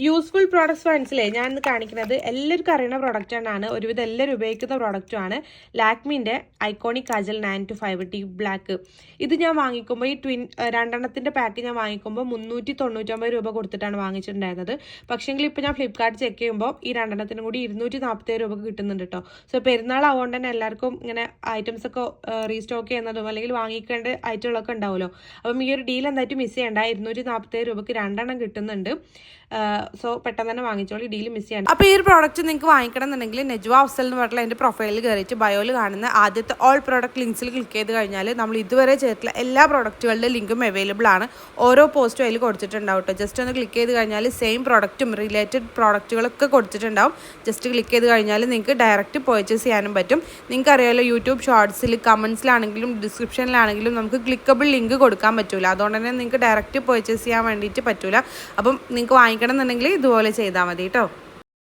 Useful products മനസ്സിലായി ഞാൻ ഇന്ന് കാണിക്കുന്നത് എല്ലാവർക്കും അറിയുന്ന പ്രോഡക്റ്റ് തന്നെയാണ്, ഒരുവിധം എല്ലാവരും ഉപയോഗിക്കുന്ന പ്രോഡക്റ്റുമാണ്. ലാക്മിൻ്റെ ഐക്കോണിക് കാജൽ 925 ഡീപ് ബ്ലാക്ക്. ഇത് ഞാൻ വാങ്ങിക്കുമ്പോൾ ഈ രണ്ടെണ്ണത്തിൻ്റെ പാക്ക് ഞാൻ വാങ്ങിക്കുമ്പോൾ 399 രൂപ കൊടുത്തിട്ടാണ് വാങ്ങിച്ചിട്ടുണ്ടായിരുന്നത്. പക്ഷേങ്കിൽ ഇപ്പോൾ ഞാൻ ഫ്ലിപ്കാർട്ട് ചെക്ക് ചെയ്യുമ്പോൾ ഈ രണ്ടെണ്ണത്തിനും കൂടി 247 രൂപക്ക് കിട്ടുന്നുണ്ട് കേട്ടോ. സോ പെരുന്നാൾ ആവുകൊണ്ട് തന്നെ എല്ലാവർക്കും ഇങ്ങനെ ഐറ്റംസ് ഒക്കെ റീസ്റ്റോക്ക് ചെയ്യുന്നതും അല്ലെങ്കിൽ വാങ്ങിക്കേണ്ട ഐറ്റങ്ങളൊക്കെ ഉണ്ടാവുമല്ലോ. അപ്പം ഈ ഒരു ഡീൽ എന്തായിട്ടും മിസ് ചെയ്യേണ്ട. 247 രൂപക്ക് രണ്ടെണ്ണം കിട്ടുന്നുണ്ട്. സോ പെട്ടെന്ന് തന്നെ വാങ്ങിച്ചോളൂ, ഡീൽ മിസ് ചെയ്യണം. അപ്പോൾ ഈ ഒരു പ്രോഡക്റ്റ് നിങ്ങൾക്ക് വാങ്ങിക്കണം എന്നുണ്ടെങ്കിൽ നെജ്വ അഫ്സൽ എന്ന് പറഞ്ഞിട്ടുള്ള എൻ്റെ പ്രൊഫൈലിൽ കയറിയിട്ട് ബയോയിൽ കാണുന്ന ആദ്യത്തെ ഓൾ പ്രോഡക്റ്റ് ലിങ്ക്സിൽ ക്ലിക്ക് ചെയ്ത് കഴിഞ്ഞാൽ നമ്മൾ ഇതുവരെ ചെയ്തിട്ടുള്ള എല്ലാ പ്രോഡക്റ്റുകളുടെ ലിങ്കും അവൈലബിൾ ആണ്. ഓരോ പോസ്റ്റും അതിൽ കൊടുത്തിട്ടുണ്ടാവും കേട്ടോ. ജസ്റ്റ് ഒന്ന് ക്ലിക്ക് ചെയ്ത് കഴിഞ്ഞാൽ സെയിം പ്രോഡക്റ്റും റിലേറ്റഡ് പ്രോഡക്റ്റുകളൊക്കെ കൊടുത്തിട്ടുണ്ടാവും. ജസ്റ്റ് ക്ലിക്ക് ചെയ്ത് കഴിഞ്ഞാൽ നിങ്ങൾക്ക് ഡയറക്റ്റ് പർച്ചേസ് ചെയ്യാനും പറ്റും. നിങ്ങൾക്ക് അറിയാമല്ലോ, യൂട്യൂബ് ഷോർട്സിൽ കമൻസിലാണെങ്കിലും ഡിസ്ക്രിപ്ഷനിലാണെങ്കിലും നമുക്ക് ക്ലിക്കബിൾ ലിങ്ക് കൊടുക്കാൻ പറ്റില്ല. അതുകൊണ്ട് തന്നെ നിങ്ങൾക്ക് ഡയറക്റ്റ് പർച്ചേസ് ചെയ്യാൻ വേണ്ടിയിട്ട് പറ്റില്ല. അപ്പം നിങ്ങൾക്ക് വാങ്ങിക്കണം എന്നുണ്ടെങ്കിൽ ഇതുപോലെ ചെയ്താൽ മതി കേട്ടോ.